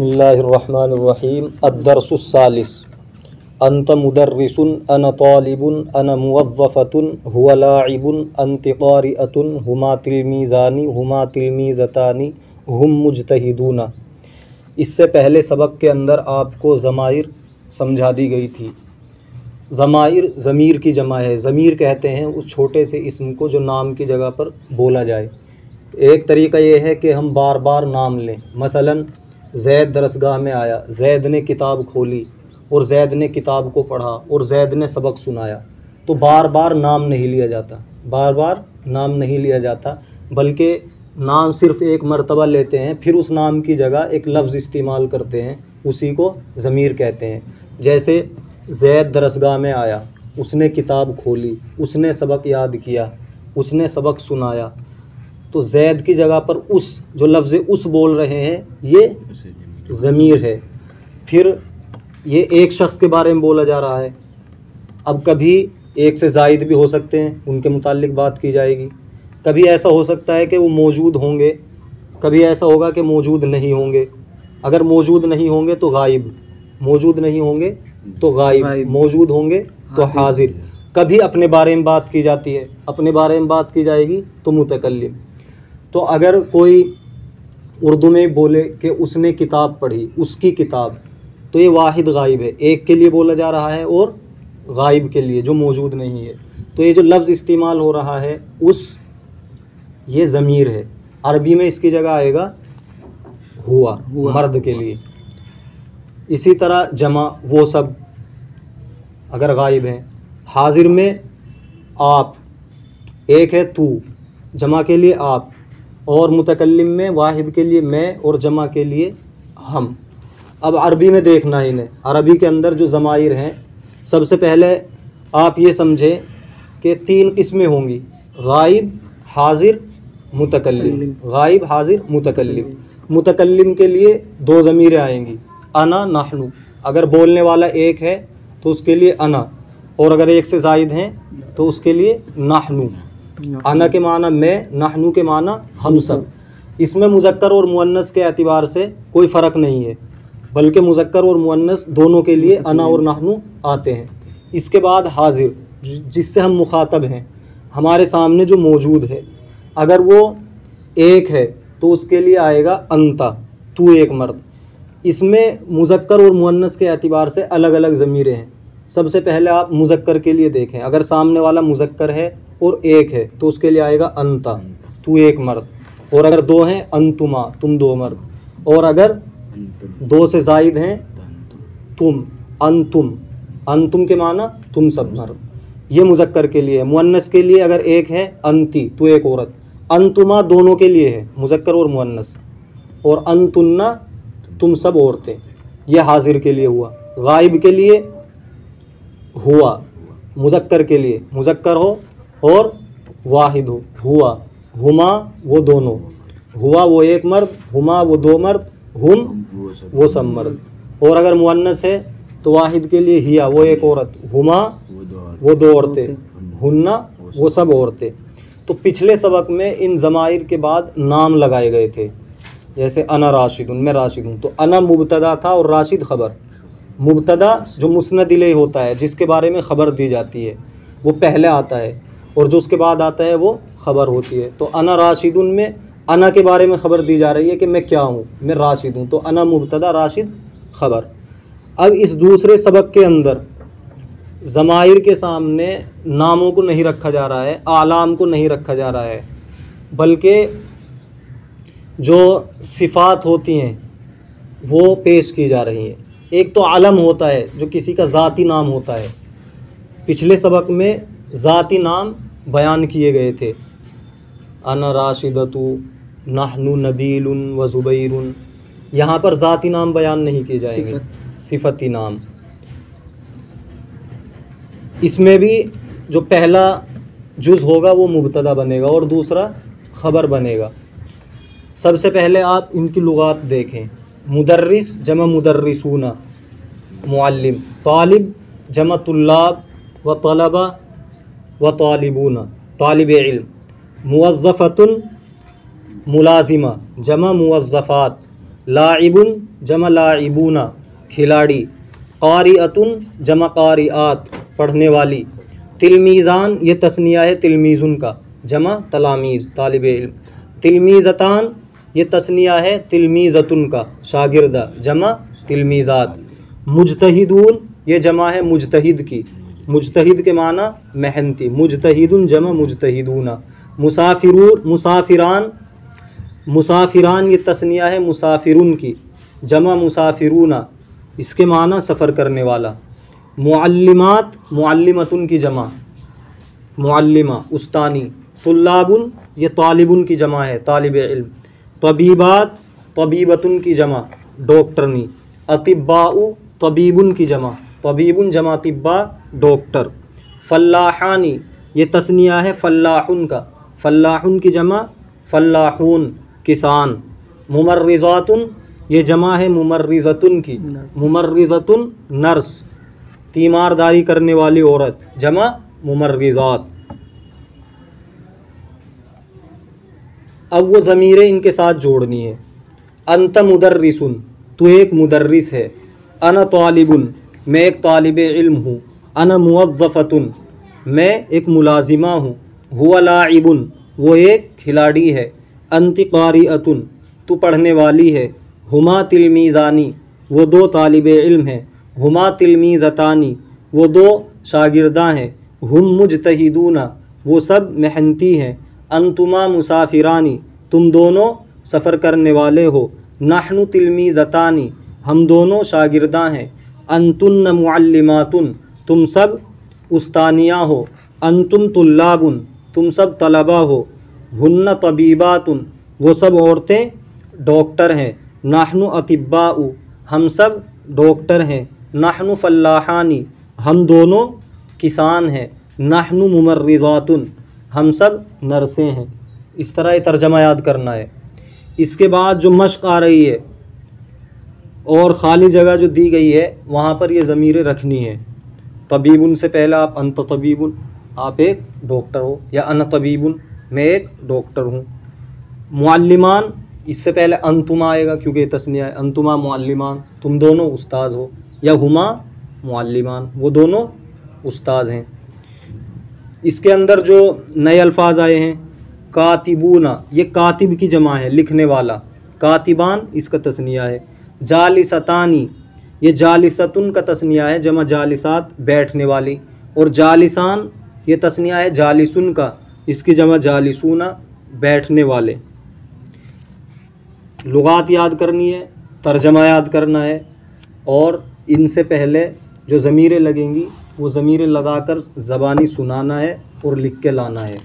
बिस्मिल्लाहिर्रहमानिर्रहीम। अद्दर्सुस्सालिस। अंत मुदर्रिसुन अन तालिबुन अन मुवज़्ज़फ़तुन हुवा लाइबुन अंति क़ारिअतुन हुमा तिलमीज़ानी हुमा तिलमीज़तानी हुम मुज्तहिदूना। इससे पहले सबक के अंदर आपको ज़माइर समझा दी गई थी। ज़माइर ज़मीर की जमा है। ज़मीर कहते हैं उस छोटे से इस्म को जो नाम की जगह पर बोला जाए। एक तरीका ये है कि हम बार बार नाम लें। मसलन ज़ैद दरसगाह में आया, ज़ैद ने किताब खोली और ज़ैद ने किताब को पढ़ा और ज़ैद ने सबक सुनाया। तो बार बार नाम नहीं लिया जाता, बार बार नाम नहीं लिया जाता, बल्कि नाम सिर्फ़ एक मर्तबा लेते हैं, फिर उस नाम की जगह एक लफ्ज़ इस्तेमाल करते हैं, उसी को ज़मीर कहते हैं। जैसे ज़ैद दरसगाह में आया, उसने किताब खोली, उसने सबक याद किया, उसने सबक सुनाया। तो ज़ैद की जगह पर उस जो लफ्ज़ उस बोल रहे हैं ये ज़मीर है। फिर ये एक शख्स के बारे में बोला जा रहा है। अब कभी एक से ज़ायद भी हो सकते हैं, उनके मुताल्लिक बात की जाएगी। कभी ऐसा हो सकता है कि वो मौजूद होंगे, कभी ऐसा होगा कि मौजूद नहीं होंगे। अगर मौजूद नहीं होंगे तो गायब, मौजूद नहीं होंगे तो गायब, मौजूद होंगे तो हाजिर। कभी अपने बारे में बात की जाती है, अपने बारे में बात की जाएगी तो मुतकल्लिम। तो अगर कोई उर्दू में बोले कि उसने किताब पढ़ी, उसकी किताब, तो ये वाहिद गायब है, एक के लिए बोला जा रहा है और गायब के लिए जो मौजूद नहीं है। तो ये जो लफ्ज़ इस्तेमाल हो रहा है उस, ये ज़मीर है। अरबी में इसकी जगह आएगा हुआ, मर्द के लिए। इसी तरह जमा वो सब अगर गायब हैं। हाजिर में आप, एक है तू, जमा के लिए आप, और मुतकल्लिम में वाहिद के लिए मैं और जमा के लिए हम। अब अरबी में देखना इन्हें, अरबी के अंदर जो ज़माइर हैं, सबसे पहले आप ये समझें कि 3 किस्में होंगी: गायब, हाजिर, मुतकल्लिम। गायब, हाजिर, मुतकल्लिम। मुतकल्लिम के लिए 2 ज़मीरें आएंगी, अना, नहनु। अगर बोलने वाला एक है तो उसके लिए अना, और अगर एक से ज़ायद हैं तो उसके लिए नहनु। अना के माना मैं, नहनु के माना हम सब। इसमें मुज़क्कर और मुअन्नस के एतबार से कोई फ़र्क नहीं है, बल्कि मुज़क्कर और मुअन्नस दोनों के लिए अना और नहनु आते हैं। इसके बाद हाजिर, जिससे हम मुखातब हैं, हमारे सामने जो मौजूद है, अगर वो एक है तो उसके लिए आएगा अंता, तू एक मर्द। इसमें मुज़क्कर और मुअन्नस के एतबार से अलग अलग ज़मीरें हैं। सबसे पहले आप मुज़क्कर के लिए देखें, अगर सामने वाला मुज़क्कर है और एक है तो उसके लिए आएगा अंता, तू एक मर्द। और अगर 2 हैं, अंतुमा, तुम 2 मर्द। और अगर 2 से ज़ायद हैं, तुम, अंतुम, अंतुम के माना तुम सब मर्द। ये मुज़क्कर के लिए है। मुअन्नस के लिए अगर एक है, अंती, तू एक औरत। अंतुमा दोनों के लिए है, मुज़क्कर और मुअन्नस। और अंतुन्ना, तुम सब औरतें। यह हाजिर के लिए हुआ। गायब के लिए हुआ, मुज़क्कर के लिए मुज़क्कर हो और वाहिद हो, हुआ, हुमा वो दोनों, हुआ वो एक मर्द, हुमा वो 2 मर्द, हुम वो सब मर्द। और अगर मुअन्नस है तो वाहिद के लिए हिया वो एक औरत, हुमा वो 2 औरतें, हुन्ना वो सब औरतें। तो पिछले सबक में इन ज़माइर के बाद नाम लगाए गए थे। जैसे अना राशिदुन, मैं राशिद हूँ, तो अना मुब्तदा था और राशिद ख़बर। मुब्तदा जो मुस्नद इलैह होता है, जिसके बारे में ख़बर दी जाती है, वो पहले आता है, और जो उसके बाद आता है वो ख़बर होती है। तो अना राशिदुन में अना के बारे में ख़बर दी जा रही है कि मैं क्या हूँ, मैं राशिद हूँ। तो अना मुब्तदा, राशिद ख़बर। अब इस दूसरे सबक के अंदर ज़माइर के सामने नामों को नहीं रखा जा रहा है, आलाम को नहीं रखा जा रहा है, बल्कि जो सिफ़ात होती हैं वो पेश की जा रही हैं। एक तो आलम होता है जो किसी का ज़ाती नाम होता है। पिछले सबक में ज़ाती नाम बयान किए गए थे, अना राशिदतु, नहनु नबीलुन व ज़ुबैरुन। यहाँ पर ज़ाती नाम बयान नहीं किए जाएंगे, सिफ़ती नाम। इसमें भी जो पहला जुज़ होगा वो मुब्तदा बनेगा और दूसरा ख़बर बनेगा। सबसे पहले आप इनकी लुगात देखें। मुदर्रिस जमा मुदर्रिसूना, मुअल्लिम। तालिब जमा तुल्लाब व तलबा व तालिबूना, तालिब इल्म। मुवज़्ज़फ़तुन मुलाजिमा जमा मुवज़्ज़फ़ात, लाइबुन जमा लाइबूना खिलाड़ी, क़ारिअतुन जमा क़ारिआत पढ़ने वाली, तिलमीज़ान ये तस्निया है तिलमीज़ुन का, जमा तलामीज़ तालिब इल्म, तिलमीज़तान ये तस्निया है तिलमीज़तुन का शागिर्दा, जमा तिलमीज़ात, मुजतहिदून ये जमा है मुजतहिद की, मुजतहिद के माना मेहनती, मुजतहिदुन जमा मुजतहिदूना, मुसाफिरान मुसाफिरान ये तस्निया है मुसाफिरुन की, जमा मुसाफिरूना इसके माना सफ़र करने वाला, मुअल्लिमात मुअल्लिमतुन की जमा मुअल्लिमा उस्तानी, तुल्लाबुन ये तालिबुन की जमा है तालिब इल्म, तबीबात तबीबतुन की जमा डॉक्टरनी, अतिब्बाउ तबीबुन की जमा तबीबुन जमा तिब्बा डॉक्टर, फल्लाहानी ये तस्निया है फल्लाहुन का, फल्लाहुन की जमा फल्लाहून किसान, मुमर्रिज़ातुन ये जमा है मुमर्रिज़तुन की, मुमर्रिज़तुन नर्स तीमारदारी करने वाली औरत, जमा मुमर्रिज़ात। अब वो ज़मीरें इनके साथ जोड़नी है। अंत मुदर्रिसुन तू एक मुदर्रिस है, अना तालिबुन मैं एक तालिब इल्म हूँ, अना मुवज़्ज़फ़तुन मैं एक मुलाजिमा हूँ, हुवा लाइबुन वो एक खिलाड़ी है, अंति क़ारिअतुन तू पढ़ने वाली है, हुमा तिलमीज़ानी वो दो तालिब इल्म हैं, हुमा तिलमीज़तानी वो दो शागिर्दा हैं, हुम मुजतहिदूना वो सब मेहनती हैं, अंतुमा मुसाफिरानी तुम दोनों सफ़र करने वाले हो, नहनु तिलमीज़तानी हम दोनों शागिर्दा हैं, अंतुन्न मुअल्लिमातुन तुम सब उस्तानिया हो, अंतुम तुल्लाबुन तुम सब तलबा हो, हुन्ना तबीबातुन वो सब औरतें डॉक्टर हैं, नाहनु अतिब्बाउ हम सब डॉक्टर हैं, नाहनु फल्लाहानी हम दोनों किसान हैं, नाहनु मुमर्रिज़ातुन हम सब नर्सें हैं। इस तरह ये तर्जमा याद करना है। इसके बाद जो मश्क आ रही है और ख़ाली जगह जो दी गई है वहाँ पर ये ज़मीरें रखनी है। तबीबुन से पहले आप अंत तबीबुन आप एक डॉक्टर हो, या अन तबीबुन मैं एक डॉक्टर हूँ। मुअल्लिमान इससे पहले अंतुमा आएगा क्योंकि तस्निया है, अंतुमा मुअल्लिमान तुम दोनों उस्ताद हो, या हुमा मुअल्लिमान वो दोनों उस्ताद हैं। इसके अंदर जो नए अल्फाज आए हैं, कातिबूना ये कातिब की जमा है लिखने वाला, कातिबान इसका तस्निया है, जालिसतानी ये जालिसतुन का तस्निया है, जमा जालिसात बैठने वाली, और जालिसान ये तस्निया है जालिसुन का, इसकी जमा जालिसूना बैठने वाले। लुगात याद करनी है, तर्जमा याद करना है, और इनसे पहले जो ज़मीरें लगेंगी वो ज़मीरें लगाकर ज़बानी सुनाना है और लिख के लाना है।